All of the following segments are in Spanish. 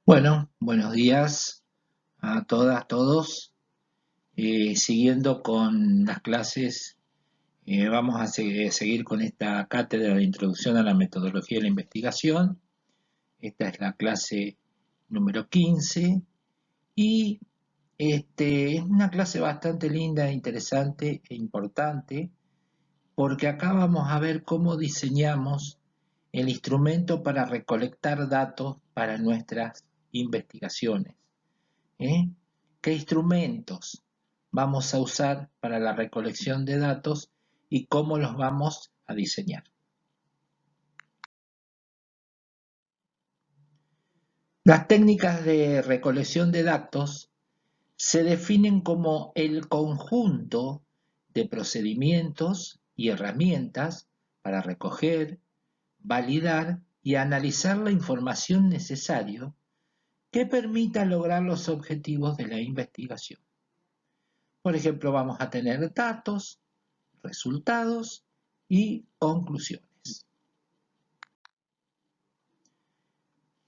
Bueno, buenos días a todas, todos. Siguiendo con las clases, vamos a seguir con esta cátedra de introducción a la metodología de la investigación. Esta es la clase número 15 y es una clase bastante linda, interesante e importante porque acá vamos a ver cómo diseñamos el instrumento para recolectar datos para nuestras investigaciones. ¿eh? ¿Qué instrumentos vamos a usar para la recolección de datos y cómo los vamos a diseñar? Las técnicas de recolección de datos se definen como el conjunto de procedimientos y herramientas para recoger, validar y analizar la información necesaria que permita lograr los objetivos de la investigación. Por ejemplo, vamos a tener datos, resultados y conclusiones.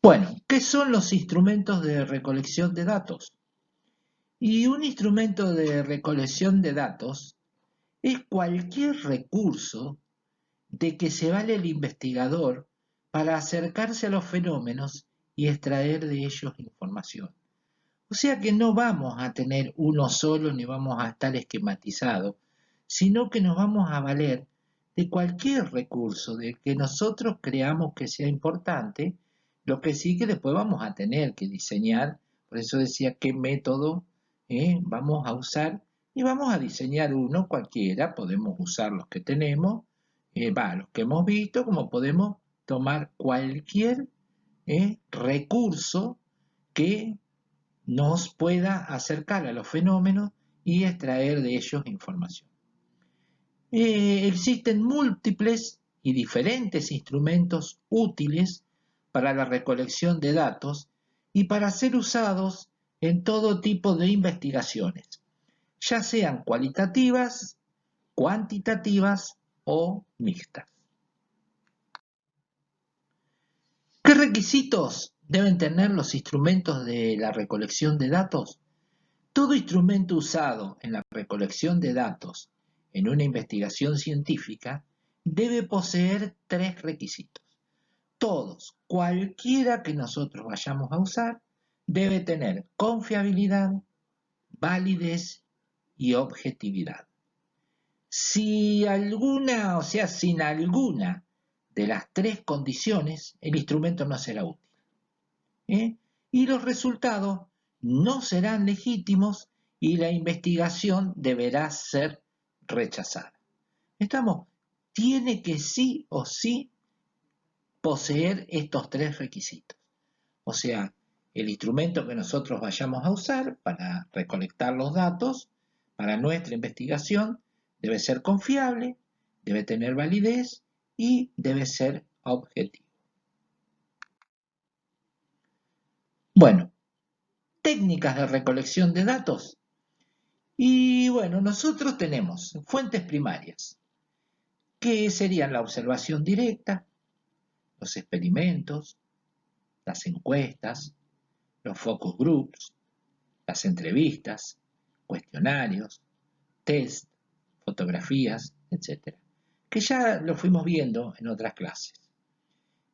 Bueno, ¿qué son los instrumentos de recolección de datos? Y un instrumento de recolección de datos es cualquier recurso de que se vale el investigador para acercarse a los fenómenos y extraer de ellos información. O sea que no vamos a tener uno solo ni vamos a estar esquematizados, sino que nos vamos a valer de cualquier recurso de que nosotros creamos que sea importante, lo que sí que después vamos a tener que diseñar, por eso decía qué método vamos a usar y vamos a diseñar uno cualquiera, podemos usar los que tenemos, los que hemos visto, como podemos tomar cualquier recurso que nos pueda acercar a los fenómenos y extraer de ellos información. Existen múltiples y diferentes instrumentos útiles para la recolección de datos y para ser usados en todo tipo de investigaciones, ya sean cualitativas, cuantitativas o mixtas. ¿Qué requisitos deben tener los instrumentos de la recolección de datos? Todo instrumento usado en la recolección de datos en una investigación científica debe poseer tres requisitos. Todos, cualquiera que nosotros vayamos a usar, debe tener confiabilidad, validez y objetividad. Si alguna, o sea, sin alguna de las tres condiciones, el instrumento no será útil. Y los resultados no serán legítimos y la investigación deberá ser rechazada. Estamos, tiene que sí o sí poseer estos tres requisitos. O sea, el instrumento que nosotros vayamos a usar para recolectar los datos para nuestra investigación debe ser confiable, debe tener validez y debe ser objetivo. Bueno, técnicas de recolección de datos. Y bueno, nosotros tenemos fuentes primarias, que serían la observación directa, los experimentos, las encuestas, los focus groups, las entrevistas, cuestionarios, test, fotografías, etc. Que ya lo fuimos viendo en otras clases.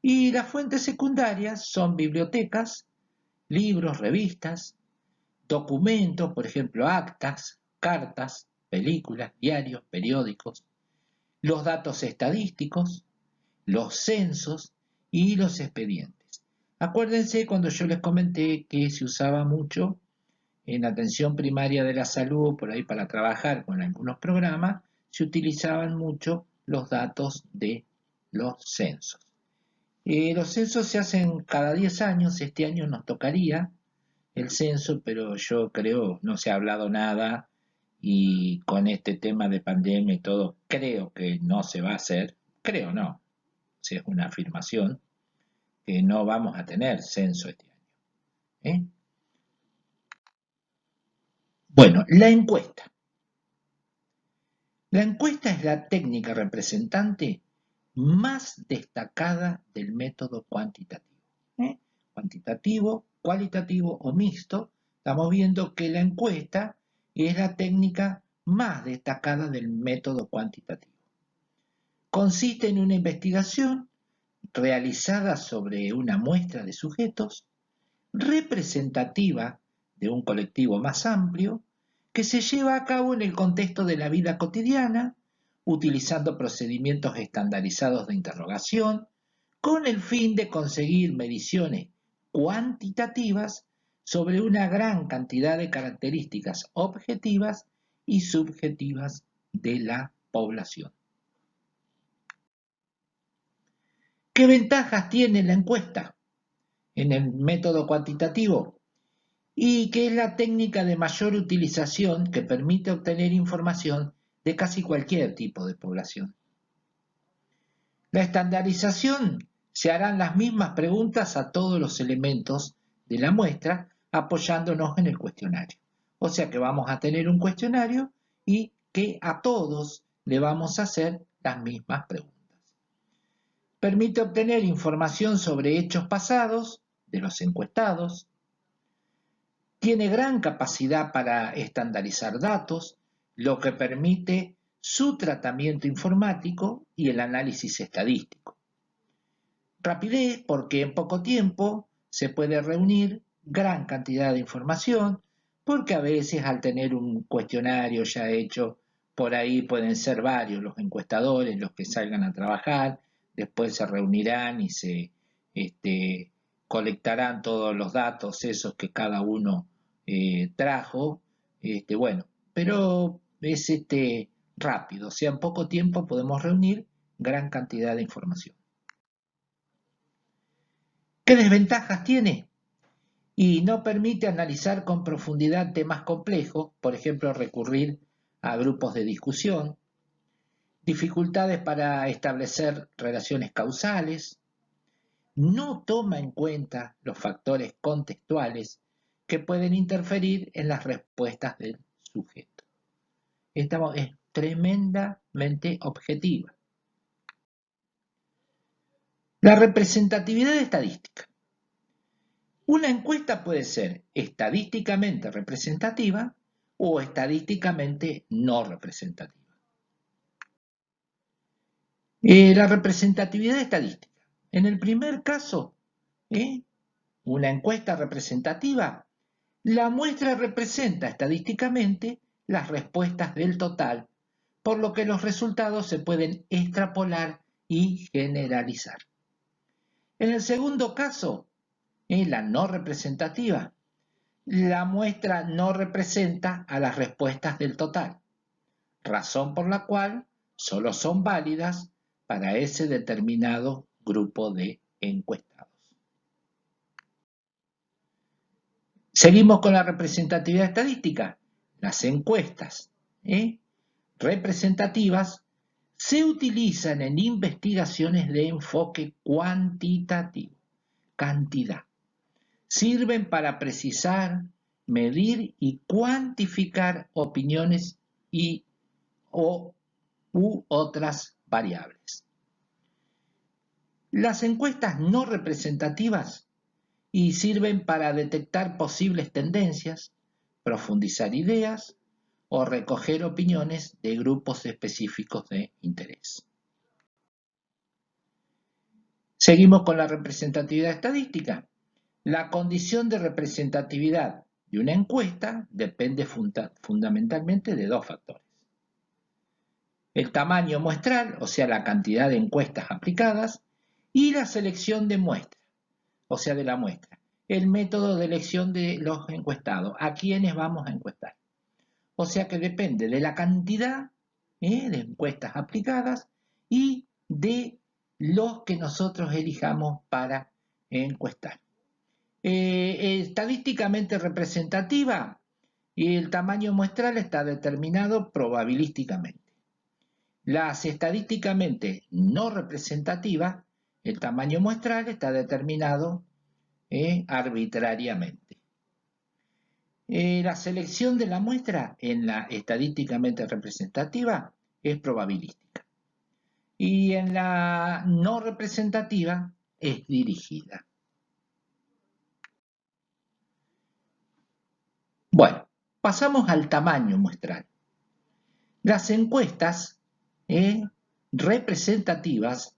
Y las fuentes secundarias son bibliotecas, libros, revistas, documentos, por ejemplo, actas, cartas, películas, diarios, periódicos, los datos estadísticos, los censos y los expedientes. Acuérdense cuando yo les comenté que se usaba mucho en atención primaria de la salud, por ahí para trabajar con algunos programas, se utilizaban mucho los datos de los censos. Los censos se hacen cada 10 años, este año nos tocaría el censo, pero yo creo no se ha hablado nada y con este tema de pandemia y todo, creo que no se va a hacer, creo no, si es una afirmación, que no vamos a tener censo este año. ¿eh? Bueno, la encuesta. La encuesta es la técnica representante más destacada del método cuantitativo. Cuantitativo cualitativo o mixto, estamos viendo que la encuesta es la técnica más destacada del método cuantitativo. Consiste en una investigación realizada sobre una muestra de sujetos representativa de un colectivo más amplio que se lleva a cabo en el contexto de la vida cotidiana, utilizando procedimientos estandarizados de interrogación, con el fin de conseguir mediciones cuantitativas sobre una gran cantidad de características objetivas y subjetivas de la población. ¿Qué ventajas tiene la encuesta en el método cuantitativo? Y que es la técnica de mayor utilización que permite obtener información de casi cualquier tipo de población. La estandarización se harán las mismas preguntas a todos los elementos de la muestra apoyándonos en el cuestionario. O sea que vamos a tener un cuestionario y que a todos le vamos a hacer las mismas preguntas. Permite obtener información sobre hechos pasados de los encuestados. Tiene gran capacidad para estandarizar datos, lo que permite su tratamiento informático y el análisis estadístico. Rapidez, porque en poco tiempo se puede reunir gran cantidad de información, porque a veces al tener un cuestionario ya hecho, por ahí pueden ser varios los encuestadores los que salgan a trabajar, después se reunirán y se colectarán todos los datos esos que cada uno trajo, bueno, pero es rápido, o sea, en poco tiempo podemos reunir gran cantidad de información. ¿Qué desventajas tiene? Y no permite analizar con profundidad temas complejos, por ejemplo, recurrir a grupos de discusión, dificultades para establecer relaciones causales, no toma en cuenta los factores contextuales que pueden interferir en las respuestas del sujeto. Esta es tremendamente objetiva. La representatividad estadística. Una encuesta puede ser estadísticamente representativa o estadísticamente no representativa. La representatividad estadística. En el primer caso, una encuesta representativa, la muestra representa estadísticamente las respuestas del total, por lo que los resultados se pueden extrapolar y generalizar. En el segundo caso, la no representativa, la muestra no representa a las respuestas del total, razón por la cual solo son válidas para ese determinado grupo de encuestados. Seguimos con la representatividad estadística. Las encuestas representativas se utilizan en investigaciones de enfoque cuantitativo, cantidad. Sirven para precisar, medir y cuantificar opiniones u otras variables. Las encuestas no representativas sirven para detectar posibles tendencias, profundizar ideas o recoger opiniones de grupos específicos de interés. Seguimos con la representatividad estadística. La condición de representatividad de una encuesta depende fundamentalmente de dos factores. El tamaño muestral, o sea, la cantidad de encuestas aplicadas, y la selección de muestras, o sea, de la muestra. El método de elección de los encuestados, a quiénes vamos a encuestar. O sea que depende de la cantidad de encuestas aplicadas y de los que nosotros elijamos para encuestar. Estadísticamente representativa y el tamaño muestral está determinado probabilísticamente. Las estadísticamente no representativas, el tamaño muestral está determinado arbitrariamente. La selección de la muestra en la estadísticamente representativa es probabilística y en la no representativa es dirigida. Bueno, pasamos al tamaño muestral. Las encuestas representativas,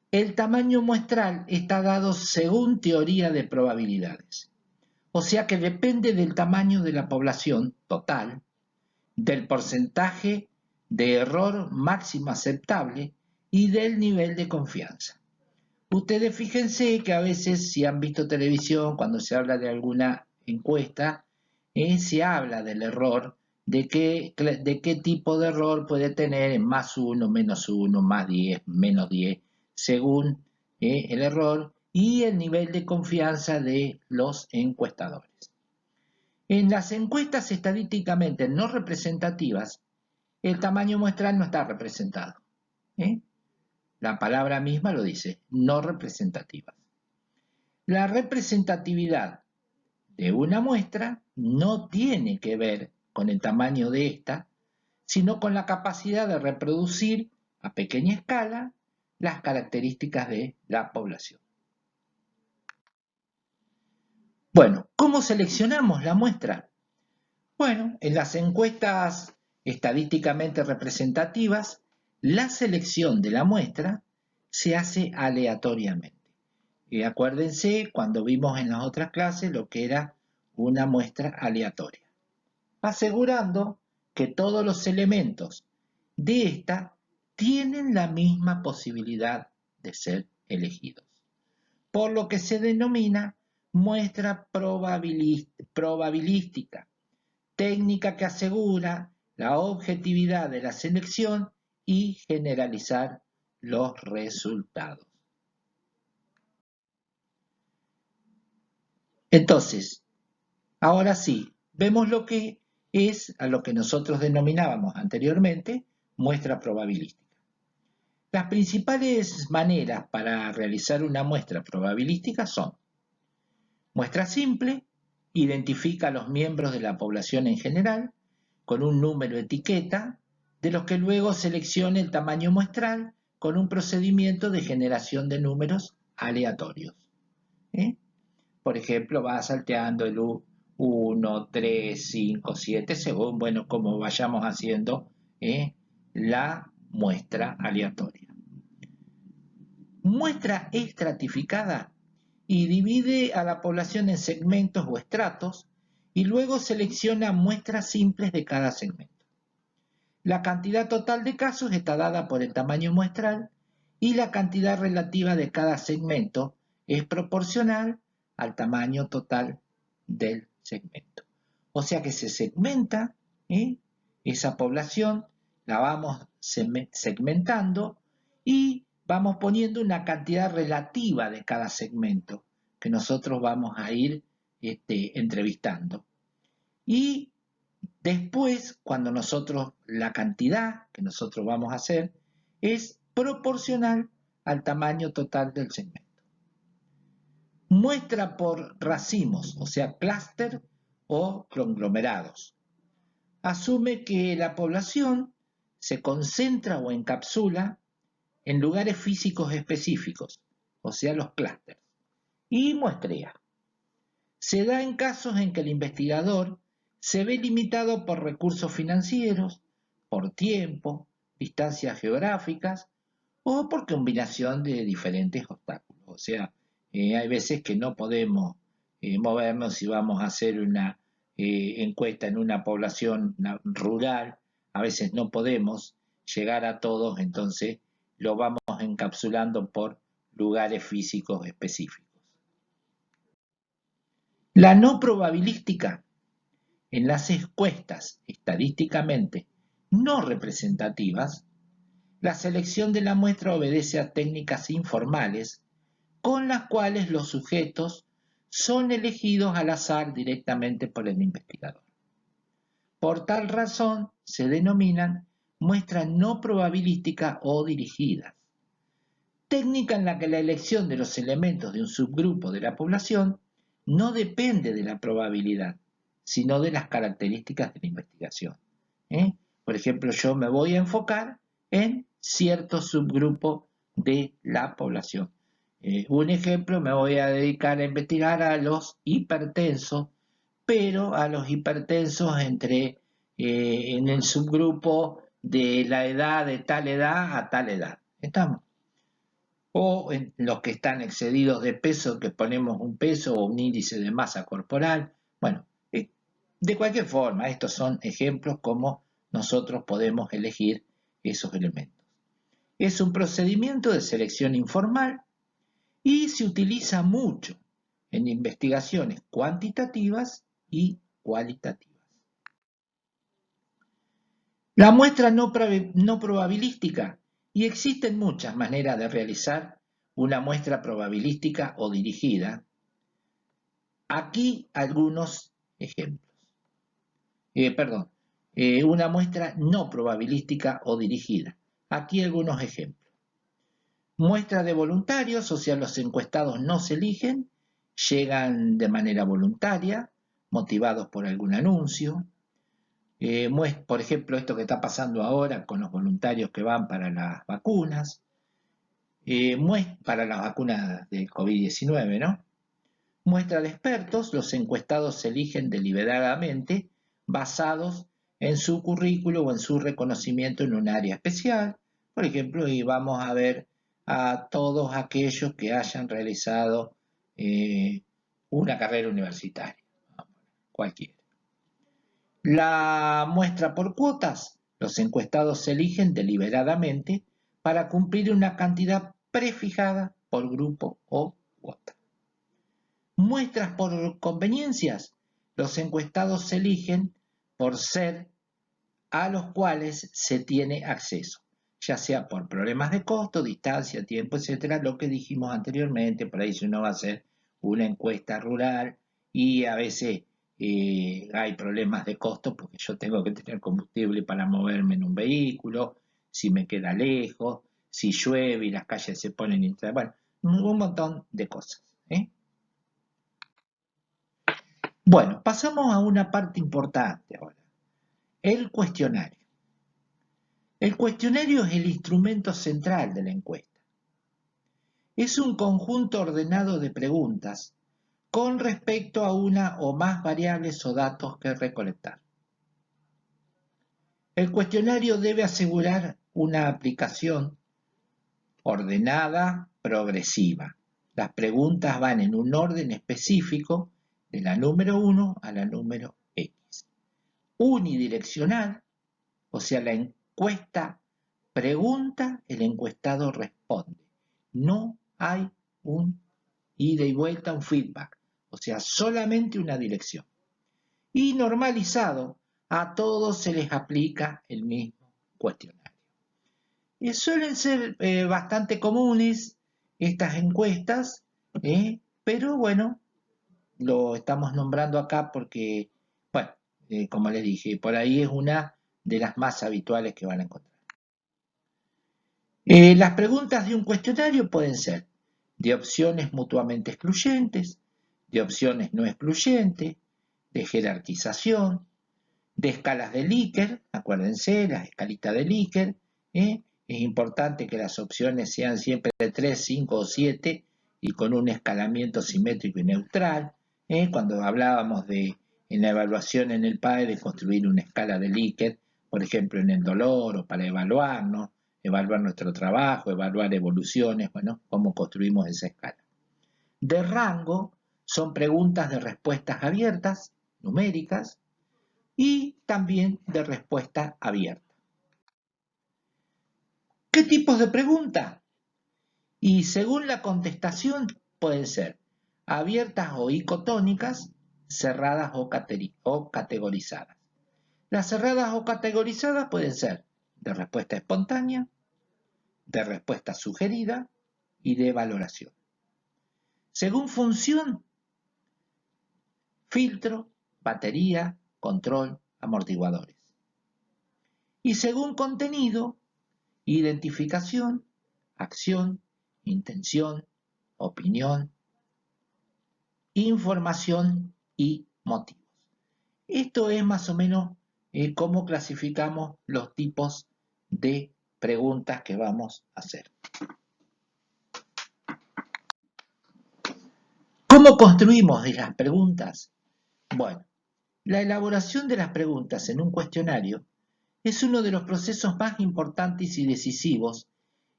el tamaño muestral está dado según teoría de probabilidades. O sea que depende del tamaño de la población total, del porcentaje de error máximo aceptable y del nivel de confianza. Ustedes fíjense que a veces, si han visto televisión, cuando se habla de alguna encuesta, se habla del error, de qué tipo de error puede tener en más 1, menos 1, más 10, menos 10, según el error y el nivel de confianza de los encuestadores. En las encuestas estadísticamente no representativas, el tamaño muestral no está representado. La palabra misma lo dice, no representativas. La representatividad de una muestra no tiene que ver con el tamaño de esta, sino con la capacidad de reproducir a pequeña escala las características de la población. Bueno, ¿cómo seleccionamos la muestra? Bueno, en las encuestas estadísticamente representativas, la selección de la muestra se hace aleatoriamente. Y acuérdense cuando vimos en las otras clases lo que era una muestra aleatoria, asegurando que todos los elementos de esta tienen la misma posibilidad de ser elegidos, por lo que se denomina muestra probabilística, técnica que asegura la objetividad de la selección y generalizar los resultados. Entonces, ahora sí, vemos lo que es a lo que nosotros denominábamos anteriormente muestra probabilística. Las principales maneras para realizar una muestra probabilística son: muestra simple, identifica a los miembros de la población en general con un número etiqueta, de los que luego seleccione el tamaño muestral con un procedimiento de generación de números aleatorios. Por ejemplo, va salteando el 1, 3, 5, 7, según, bueno, como vayamos haciendo la muestra aleatoria. Muestra estratificada y divide a la población en segmentos o estratos y luego selecciona muestras simples de cada segmento. La cantidad total de casos está dada por el tamaño muestral y la cantidad relativa de cada segmento es proporcional al tamaño total del segmento. O sea que se segmenta esa población, la vamos segmentando y vamos poniendo una cantidad relativa de cada segmento que nosotros vamos a ir entrevistando. Y después, cuando la cantidad que nosotros vamos a hacer es proporcional al tamaño total del segmento. Muestra por racimos, o sea, clúster o conglomerados. Asume que la población se concentra o encapsula en lugares físicos específicos, o sea, los clústeres, y muestrea. Se da en casos en que el investigador se ve limitado por recursos financieros, por tiempo, distancias geográficas o por combinación de diferentes obstáculos. O sea, hay veces que no podemos movernos si vamos a hacer una encuesta en una población rural, a veces no podemos llegar a todos, entonces lo vamos encapsulando por lugares físicos específicos. La no probabilística. En las encuestas estadísticamente no representativas, la selección de la muestra obedece a técnicas informales con las cuales los sujetos son elegidos al azar directamente por el investigador. Por tal razón se denominan muestras no probabilísticas o dirigidas, técnica en la que la elección de los elementos de un subgrupo de la población no depende de la probabilidad, sino de las características de la investigación. Por ejemplo, yo me voy a enfocar en cierto subgrupo de la población. Un ejemplo, me voy a dedicar a investigar a los hipertensos pero a los hipertensos en el subgrupo de la edad de tal edad a tal edad. ¿Estamos? O en los que están excedidos de peso, que ponemos un peso o un índice de masa corporal. Bueno, de cualquier forma, estos son ejemplos como nosotros podemos elegir esos elementos. Es un procedimiento de selección informal y se utiliza mucho en investigaciones cuantitativas y cualitativas. La muestra no probabilística, y existen muchas maneras de realizar una muestra probabilística o dirigida. Aquí algunos ejemplos. Una muestra no probabilística o dirigida. Aquí algunos ejemplos. Muestra de voluntarios, o sea, los encuestados no se eligen, llegan de manera voluntaria, motivados por algún anuncio. Por ejemplo, esto que está pasando ahora con los voluntarios que van para las vacunas, para las vacunas del COVID-19, ¿no? Muestra de expertos, los encuestados se eligen deliberadamente basados en su currículo o en su reconocimiento en un área especial. Por ejemplo, y vamos a ver a todos aquellos que hayan realizado una carrera universitaria, cualquiera. La muestra por cuotas, los encuestados se eligen deliberadamente para cumplir una cantidad prefijada por grupo o cuota. Muestras por conveniencias, los encuestados se eligen por ser a los cuales se tiene acceso, ya sea por problemas de costo, distancia, tiempo, etcétera, lo que dijimos anteriormente. Por ahí si uno va a hacer una encuesta rural y a veces hay problemas de costo porque yo tengo que tener combustible para moverme en un vehículo, si me queda lejos, si llueve y las calles se ponen bueno, un montón de cosas. Bueno, pasamos a una parte importante ahora, el cuestionario. El cuestionario es el instrumento central de la encuesta. Es un conjunto ordenado de preguntas con respecto a una o más variables o datos que recolectar. El cuestionario debe asegurar una aplicación ordenada, progresiva. Las preguntas van en un orden específico de la número 1 a la número X. Unidireccional, o sea, la encuesta pregunta, el encuestado responde. No hay un ida y vuelta, un feedback, o sea, solamente una dirección. Y normalizado, a todos se les aplica el mismo cuestionario. Suelen ser bastante comunes estas encuestas, pero bueno, lo estamos nombrando acá porque, bueno, como les dije, por ahí es una de las más habituales que van a encontrar. Las preguntas de un cuestionario pueden ser de opciones mutuamente excluyentes, de opciones no excluyentes, de jerarquización, de escalas de Likert, acuérdense, las escalitas de Likert. Es importante que las opciones sean siempre de 3, 5 o 7 y con un escalamiento simétrico y neutral. Cuando hablábamos en la evaluación en el PAE de construir una escala de Likert, por ejemplo en el dolor o para evaluarnos, evaluar nuestro trabajo, evaluar evoluciones, bueno, cómo construimos esa escala. De rango son preguntas de respuestas abiertas, numéricas, y también de respuesta abierta. ¿Qué tipos de preguntas? Y según la contestación pueden ser abiertas o icotónicas, cerradas o categorizadas. Las cerradas o categorizadas pueden ser de respuesta espontánea, de respuesta sugerida y de valoración. Según función, filtro, batería, control, amortiguadores. Y según contenido, identificación, acción, intención, opinión, información y motivos. Esto es más o menos cómo clasificamos los tipos de preguntas que vamos a hacer. ¿Cómo construimos las preguntas? Bueno, La elaboración de las preguntas en un cuestionario es uno de los procesos más importantes y decisivos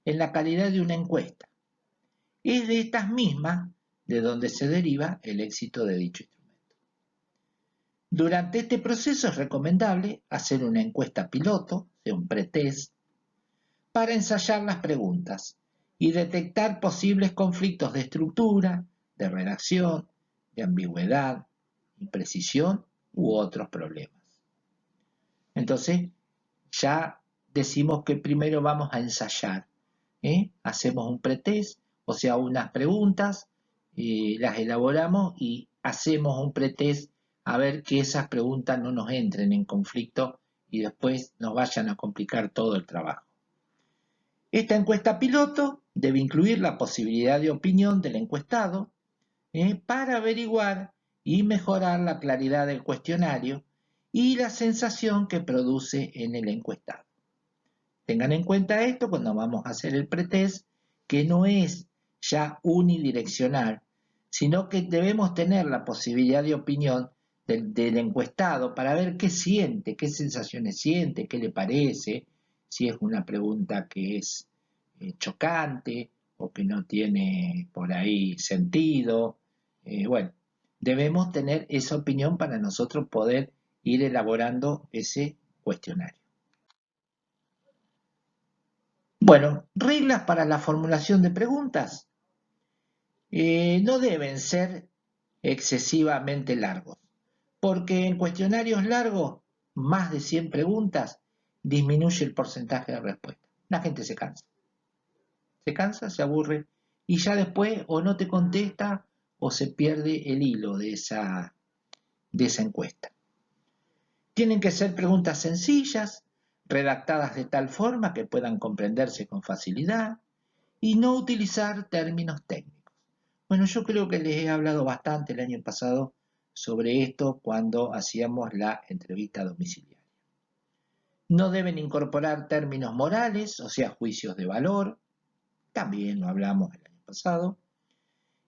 en la calidad de una encuesta. Es de estas mismas de donde se deriva el éxito de dicho instrumento. Durante este proceso es recomendable hacer una encuesta piloto, un pretest, para ensayar las preguntas y detectar posibles conflictos de estructura, de redacción, de ambigüedad, imprecisión u otros problemas. Entonces, ya decimos que primero vamos a ensayar. Hacemos un pretest, o sea, unas preguntas, las elaboramos y hacemos un pretest a ver que esas preguntas no nos entren en conflicto y después nos vayan a complicar todo el trabajo. Esta encuesta piloto debe incluir la posibilidad de opinión del encuestado para averiguar y mejorar la claridad del cuestionario y la sensación que produce en el encuestado. Tengan en cuenta esto cuando vamos a hacer el pretest, que no es ya unidireccional, sino que debemos tener la posibilidad de opinión del encuestado para ver qué siente, qué sensaciones siente, qué le parece, si es una pregunta que es chocante o que no tiene por ahí sentido. Bueno, debemos tener esa opinión para nosotros poder ir elaborando ese cuestionario. Bueno, reglas para la formulación de preguntas. No deben ser excesivamente largos, porque en cuestionarios largos, más de 100 preguntas, disminuye el porcentaje de respuesta. La gente se cansa, se aburre y ya después o no te contesta o se pierde el hilo de esa encuesta. Tienen que ser preguntas sencillas, redactadas de tal forma que puedan comprenderse con facilidad y no utilizar términos técnicos. Bueno, yo creo que les he hablado bastante el año pasado sobre esto cuando hacíamos la entrevista domiciliaria. No deben incorporar términos morales, o sea, juicios de valor, también lo hablamos el año pasado,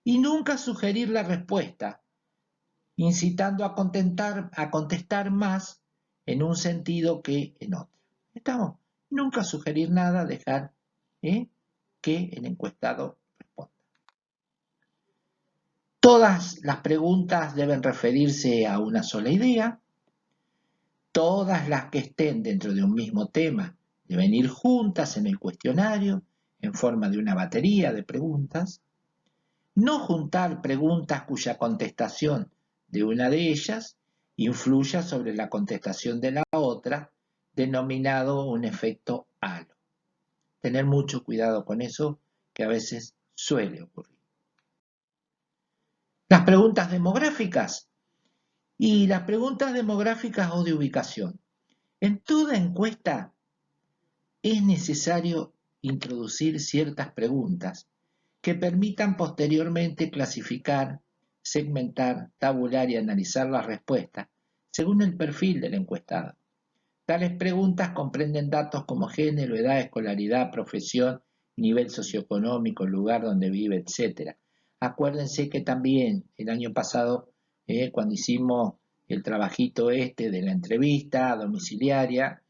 y nunca sugerir la respuesta, incitando a contestar más en un sentido que en otro. ¿Estamos? Nunca sugerir nada, dejar que el encuestado responda. Todas las preguntas deben referirse a una sola idea. Todas las que estén dentro de un mismo tema deben ir juntas en el cuestionario en forma de una batería de preguntas. No juntar preguntas cuya contestación de una de ellas influya sobre la contestación de la otra, denominado un efecto halo. Tener mucho cuidado con eso, que a veces suele ocurrir. Las preguntas demográficas y las preguntas demográficas o de ubicación. En toda encuesta es necesario introducir ciertas preguntas que permitan posteriormente clasificar, segmentar, tabular y analizar las respuestas según el perfil del encuestado. Tales preguntas comprenden datos como género, edad, escolaridad, profesión, nivel socioeconómico, lugar donde vive, etc. Acuérdense que también el año pasado, cuando hicimos el trabajito de la entrevista domiciliaria,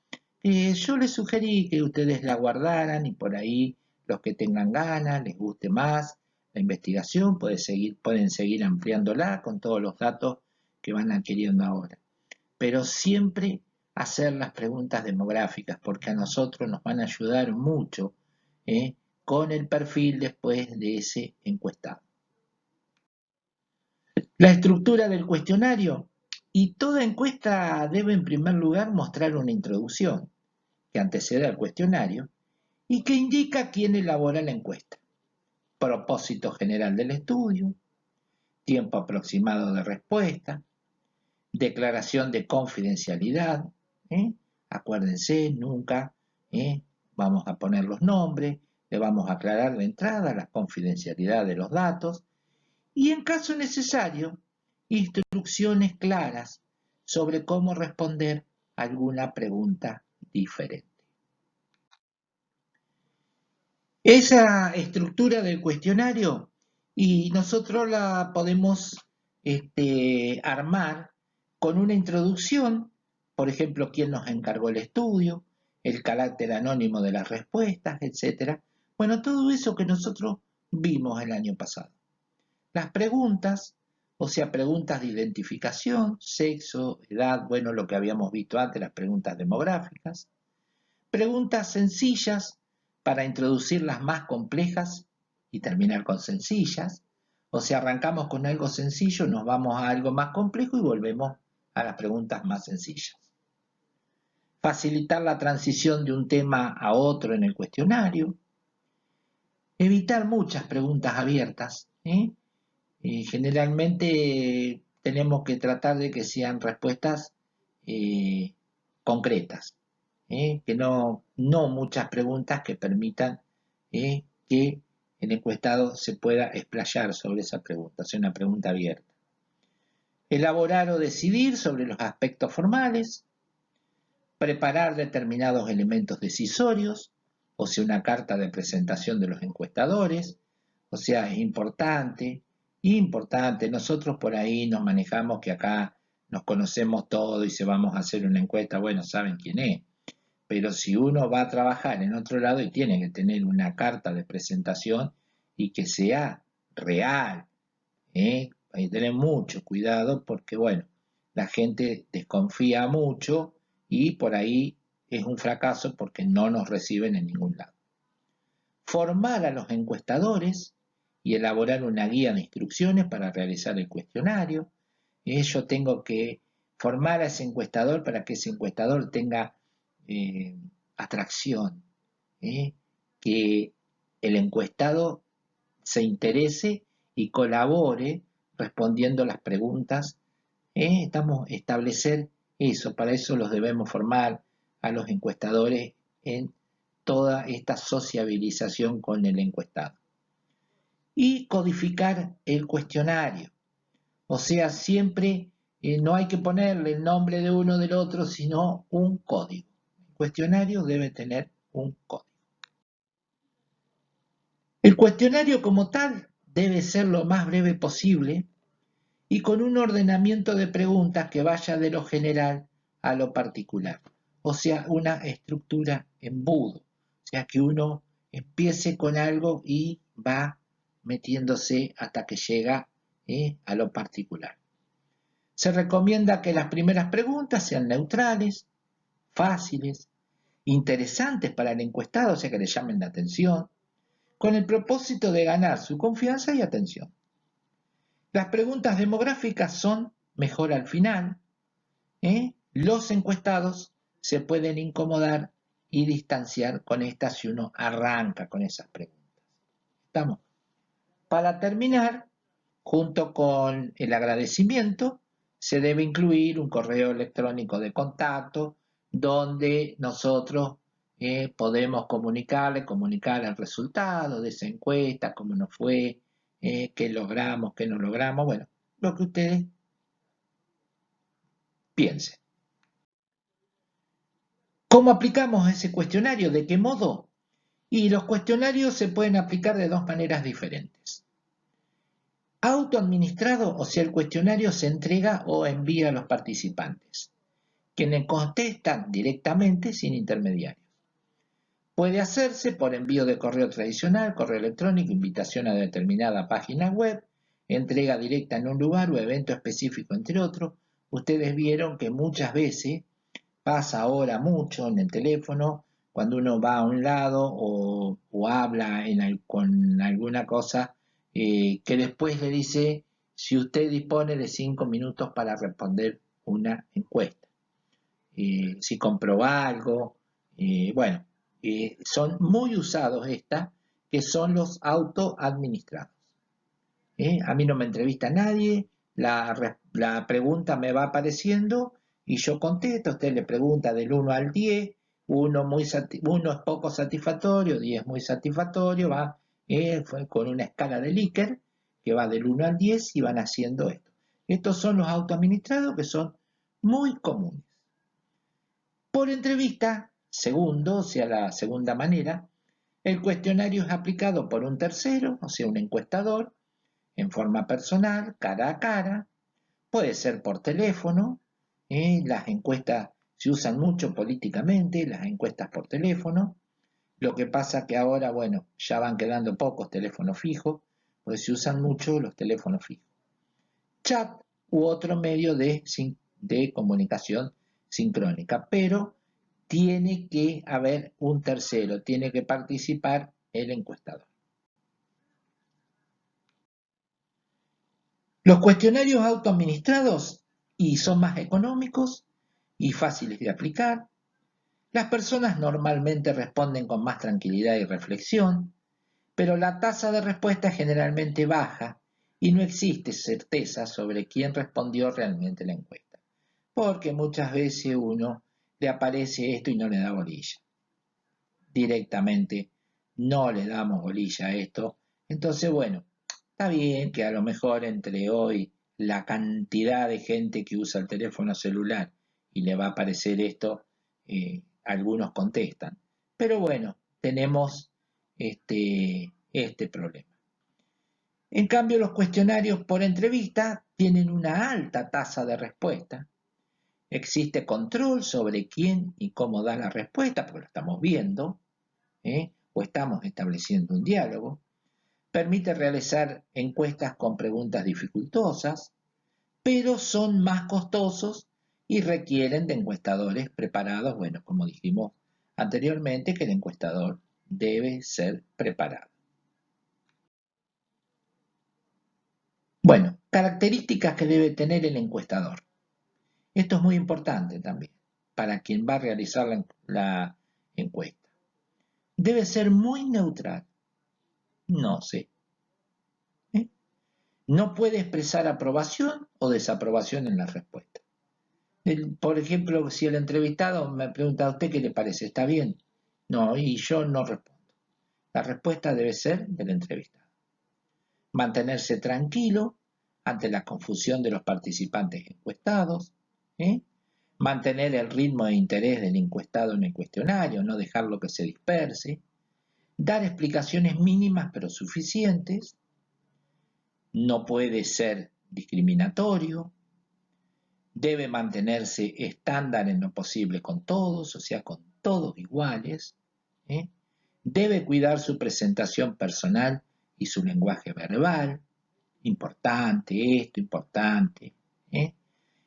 yo les sugerí que ustedes la guardaran y por ahí los que tengan ganas, les guste más la investigación, pueden seguir ampliándola con todos los datos que van adquiriendo ahora. Pero siempre hacer las preguntas demográficas, porque a nosotros nos van a ayudar mucho con el perfil después de ese encuestado. La estructura del cuestionario. Y toda encuesta debe en primer lugar mostrar una introducción que antecede al cuestionario y que indica quién elabora la encuesta, propósito general del estudio, tiempo aproximado de respuesta, declaración de confidencialidad, acuérdense, nunca vamos a poner los nombres, le vamos a aclarar de entrada la confidencialidad de los datos y en caso necesario, instrucciones claras sobre cómo responder a alguna pregunta diferente. Esa estructura del cuestionario y nosotros la podemos armar con una introducción, por ejemplo, quién nos encargó el estudio, el carácter anónimo de las respuestas, etc. Bueno, todo eso que nosotros vimos el año pasado. Las preguntas, o sea, preguntas de identificación, sexo, edad, bueno, lo que habíamos visto antes, las preguntas demográficas. Preguntas sencillas para introducir las más complejas y terminar con sencillas. O sea, arrancamos con algo sencillo, nos vamos a algo más complejo y volvemos a las preguntas más sencillas. Facilitar la transición de un tema a otro en el cuestionario. Evitar muchas preguntas abiertas. Generalmente tenemos que tratar de que sean respuestas concretas. Que no muchas preguntas que permitan que el encuestado se pueda explayar sobre esa pregunta, sea una pregunta abierta. Elaborar o decidir sobre los aspectos formales, preparar determinados elementos decisorios, o sea, una carta de presentación de los encuestadores, o sea, es importante, nosotros por ahí nos manejamos que acá nos conocemos todos y si vamos a hacer una encuesta, bueno, saben quién es. Pero si uno va a trabajar en otro lado y tiene que tener una carta de presentación y que sea real, hay que tener mucho cuidado porque, bueno, la gente desconfía mucho y por ahí es un fracaso porque no nos reciben en ningún lado. Formar a los encuestadores y elaborar una guía de instrucciones para realizar el cuestionario. Yo tengo que formar a ese encuestador para que ese encuestador tenga atracción, que el encuestado se interese y colabore respondiendo las preguntas. Estamos establecer eso, para eso los debemos formar a los encuestadores en toda esta sociabilización con el encuestado. Y codificar el cuestionario, o sea, siempre no hay que ponerle el nombre de uno del otro, sino un código. El cuestionario debe tener un código. El cuestionario como tal debe ser lo más breve posible y con un ordenamiento de preguntas que vaya de lo general a lo particular. O sea, una estructura embudo. O sea, que uno empiece con algo y va metiéndose hasta que llega a lo particular. Se recomienda que las primeras preguntas sean neutrales, fáciles, interesantes para el encuestado, o sea que le llamen la atención, con el propósito de ganar su confianza y atención. Las preguntas demográficas son mejor al final. Los encuestados se pueden incomodar y distanciar con estas si uno arranca con esas preguntas. ¿Estamos? Para terminar, junto con el agradecimiento, se debe incluir un correo electrónico de contacto donde nosotros podemos comunicar el resultado de esa encuesta, cómo nos fue, qué logramos, qué no logramos, bueno, lo que ustedes piensen. ¿Cómo aplicamos ese cuestionario? ¿De qué modo? Y los cuestionarios se pueden aplicar de dos maneras diferentes. Autoadministrado, o sea, el cuestionario se entrega o envía a los participantes, quienes contestan directamente sin intermediarios. Puede hacerse por envío de correo tradicional, correo electrónico, invitación a determinada página web, entrega directa en un lugar o evento específico, entre otros. Ustedes vieron que muchas veces pasa ahora mucho en el teléfono, cuando uno va a un lado o habla con alguna cosa, que después le dice si usted dispone de 5 minutos para responder una encuesta, si compró algo, bueno, son muy usados estas, que son los autoadministrados. A mí no me entrevista nadie, la pregunta me va apareciendo y yo contesto. Usted le pregunta del 1 al 10, uno es poco satisfactorio, 10 muy satisfactorio, va con una escala de Likert que va del 1 al 10 y van haciendo esto. Estos son los autoadministrados que son muy comunes. Por entrevista, segundo, o sea, la segunda manera, el cuestionario es aplicado por un tercero, o sea, un encuestador, en forma personal, cara a cara, puede ser por teléfono, Las encuestas se usan mucho políticamente, las encuestas por teléfono. Lo que pasa que ahora, bueno, ya van quedando pocos teléfonos fijos, pues se usan mucho los teléfonos fijos. Chat u otro medio de comunicación sincrónica, pero tiene que haber un tercero, tiene que participar el encuestador. Los cuestionarios autoadministrados y son más económicos y fáciles de aplicar. Las personas normalmente responden con más tranquilidad y reflexión, pero la tasa de respuesta es generalmente baja y no existe certeza sobre quién respondió realmente la encuesta, porque muchas veces uno le aparece esto y no le da bolilla. Directamente no le damos bolilla a esto. Entonces, bueno, está bien que a lo mejor entre hoy la cantidad de gente que usa el teléfono celular y le va a aparecer esto, algunos contestan. Pero bueno, tenemos este problema. En cambio, los cuestionarios por entrevista tienen una alta tasa de respuesta. Existe control sobre quién y cómo da la respuesta, porque lo estamos viendo, o estamos estableciendo un diálogo. Permite realizar encuestas con preguntas dificultosas, pero son más costosos y requieren de encuestadores preparados. Bueno, como dijimos anteriormente, que el encuestador debe ser preparado. Bueno, características que debe tener el encuestador. Esto es muy importante también para quien va a realizar la encuesta. Debe ser muy neutral. No sé. No puede expresar aprobación o desaprobación en la respuesta. Por ejemplo, si el entrevistado me pregunta a usted qué le parece, ¿está bien? No, y yo no respondo. La respuesta debe ser del entrevistado. Mantenerse tranquilo ante la confusión de los participantes encuestados, mantener el ritmo de interés del encuestado en el cuestionario, no dejarlo que se disperse, dar explicaciones mínimas pero suficientes, no puede ser discriminatorio, debe mantenerse estándar en lo posible con todos, o sea, con todos iguales, debe cuidar su presentación personal y su lenguaje verbal, importante esto, importante,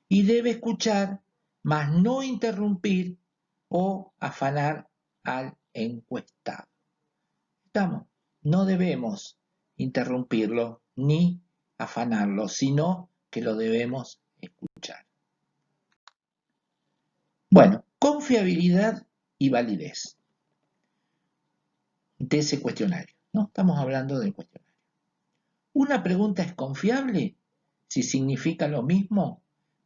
y debe escuchar, mas no interrumpir o afanar al encuestado. ¿Estamos? No debemos interrumpirlo ni afanarlo, sino que lo debemos escuchar. Bueno, confiabilidad y validez de ese cuestionario. No estamos hablando del cuestionario. Una pregunta es confiable si significa lo mismo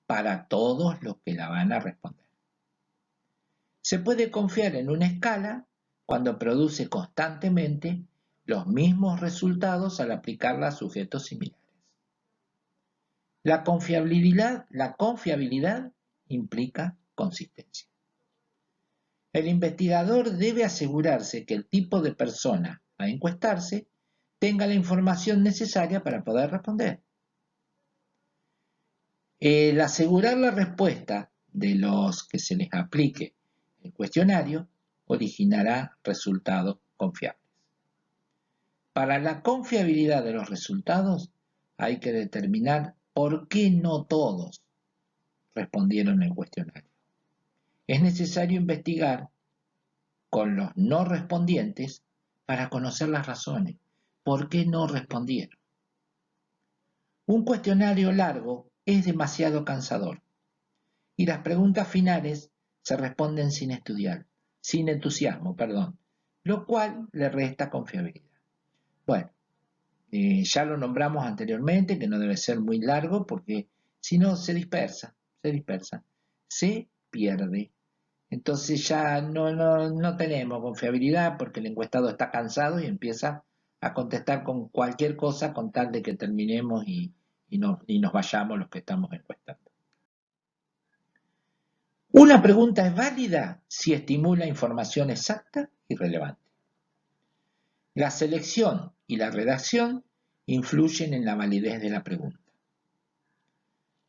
para todos los que la van a responder. Se puede confiar en una escala cuando produce constantemente los mismos resultados al aplicarla a sujetos similares. La confiabilidad implica consistencia. El investigador debe asegurarse que el tipo de persona a encuestarse tenga la información necesaria para poder responder. El asegurar la respuesta de los que se les aplique el cuestionario originará resultados confiables. Para la confiabilidad de los resultados hay que determinar por qué no todos respondieron el cuestionario. Es necesario investigar con los no respondientes para conocer las razones. ¿Por qué no respondieron? Un cuestionario largo es demasiado cansador y las preguntas finales se responden sin entusiasmo, lo cual le resta confiabilidad. Bueno, ya lo nombramos anteriormente que no debe ser muy largo porque si no se dispersa, se pierde. Entonces ya no tenemos confiabilidad porque el encuestado está cansado y empieza a contestar con cualquier cosa con tal de que terminemos y nos vayamos los que estamos encuestando. Una pregunta es válida si estimula información exacta y relevante. La selección y la redacción influyen en la validez de la pregunta.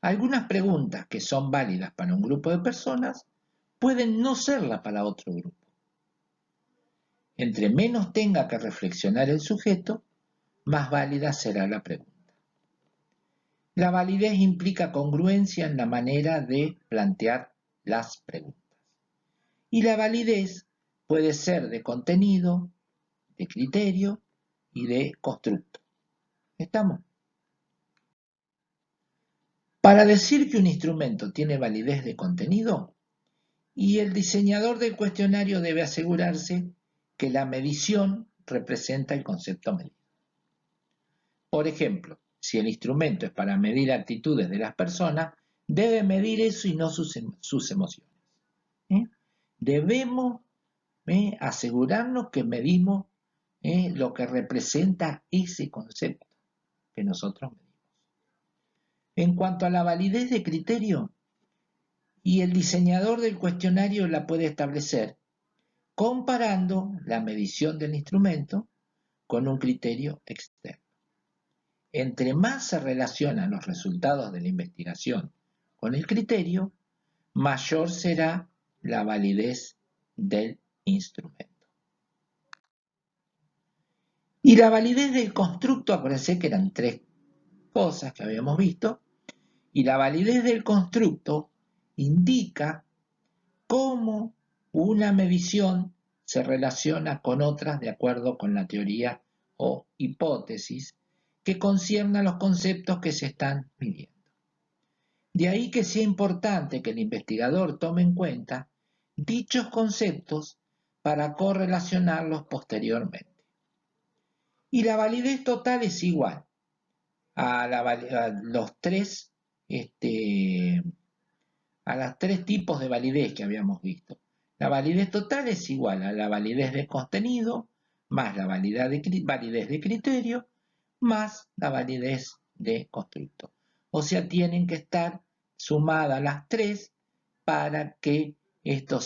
Algunas preguntas que son válidas para un grupo de personas pueden no serla para otro grupo. Entre menos tenga que reflexionar el sujeto, más válida será la pregunta. La validez implica congruencia en la manera de plantear las preguntas. Y la validez puede ser de contenido, de criterio y de constructo. ¿Estamos? Para decir que un instrumento tiene validez de contenido, y el diseñador del cuestionario debe asegurarse que la medición representa el concepto medido. Por ejemplo, si el instrumento es para medir actitudes de las personas, debe medir eso y no sus emociones. Debemos asegurarnos que medimos lo que representa ese concepto que nosotros medimos. En cuanto a la validez de criterio, y el diseñador del cuestionario la puede establecer comparando la medición del instrumento con un criterio externo. Entre más se relacionan los resultados de la investigación con el criterio, mayor será la validez del instrumento. Y la validez del constructo, acuérdense que eran 3 cosas que habíamos visto, y la validez del constructo indica cómo una medición se relaciona con otras de acuerdo con la teoría o hipótesis que concierne a los conceptos que se están midiendo. De ahí que sea importante que el investigador tome en cuenta dichos conceptos para correlacionarlos posteriormente. Y la validez total es igual a los tres tipos de validez que habíamos visto. La validez total es igual a la validez de contenido, más la validez de criterio, más la validez de constructo. O sea, tienen que estar sumadas las 3 para que esto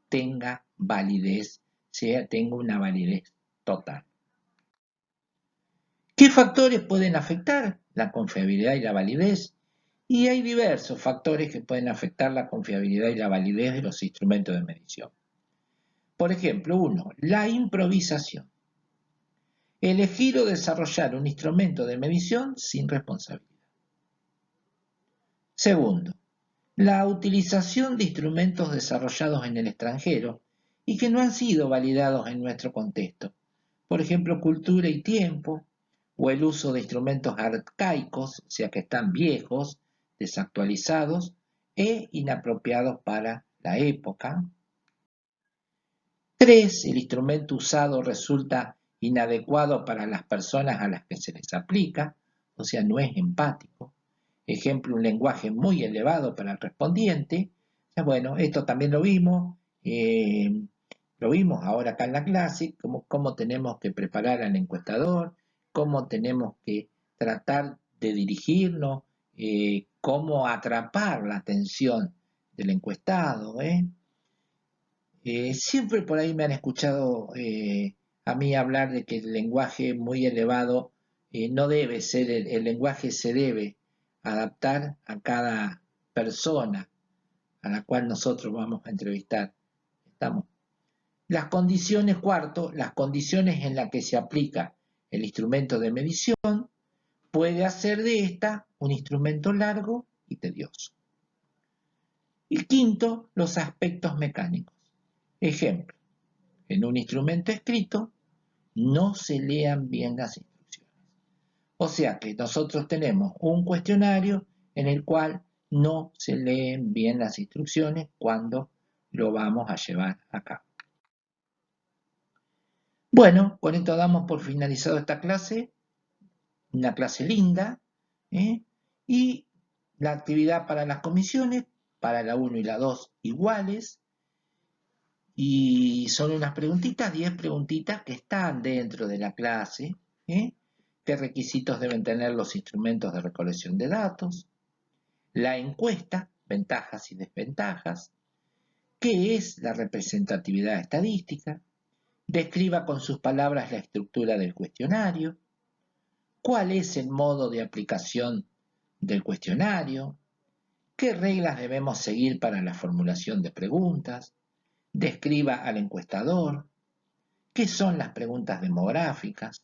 tenga validez, tenga una validez total. ¿Qué factores pueden afectar la confiabilidad y la validez? Y hay diversos factores que pueden afectar la confiabilidad y la validez de los instrumentos de medición. Por ejemplo, 1. La improvisación. Elegir o desarrollar un instrumento de medición sin responsabilidad. Segundo, la utilización de instrumentos desarrollados en el extranjero y que no han sido validados en nuestro contexto. Por ejemplo, cultura y tiempo, o el uso de instrumentos arcaicos, o sea que están viejos, desactualizados e inapropiados para la época. 3. El instrumento usado resulta inadecuado para las personas a las que se les aplica, o sea, no es empático. Ejemplo, un lenguaje muy elevado para el respondiente. Bueno, esto también lo vimos ahora acá en la clase, cómo tenemos que preparar al encuestador, cómo tenemos que tratar de dirigirnos, cómo atrapar la atención del encuestado. Siempre por ahí me han escuchado a mí hablar de que el lenguaje muy elevado no debe ser, el lenguaje se debe adaptar a cada persona a la cual nosotros vamos a entrevistar. ¿Estamos? Las condiciones, cuarto, las condiciones en las que se aplica el instrumento de medición puede hacer de esta un instrumento largo y tedioso. Y quinto, los aspectos mecánicos. Ejemplo, en un instrumento escrito no se lean bien las instrucciones. O sea que nosotros tenemos un cuestionario en el cual no se leen bien las instrucciones cuando lo vamos a llevar a cabo. Bueno, con esto damos por finalizado esta clase, una clase linda, y la actividad para las comisiones, para la 1 y la 2 iguales, y son unas preguntitas, 10 preguntitas que están dentro de la clase. ¿Qué requisitos deben tener los instrumentos de recolección de datos? La encuesta, ventajas y desventajas. ¿Qué es la representatividad estadística? Describa con sus palabras la estructura del cuestionario. ¿Cuál es el modo de aplicación del cuestionario? qué reglas debemos seguir para la formulación de preguntas, describa al encuestador, qué son las preguntas demográficas,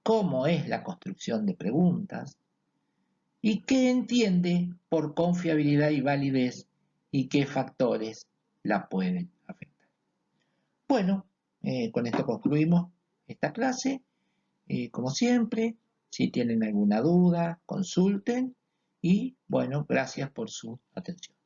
cómo es la construcción de preguntas y qué entiende por confiabilidad y validez y qué factores la pueden afectar. Bueno, con esto concluimos esta clase. Como siempre, si tienen alguna duda, consulten y bueno, gracias por su atención.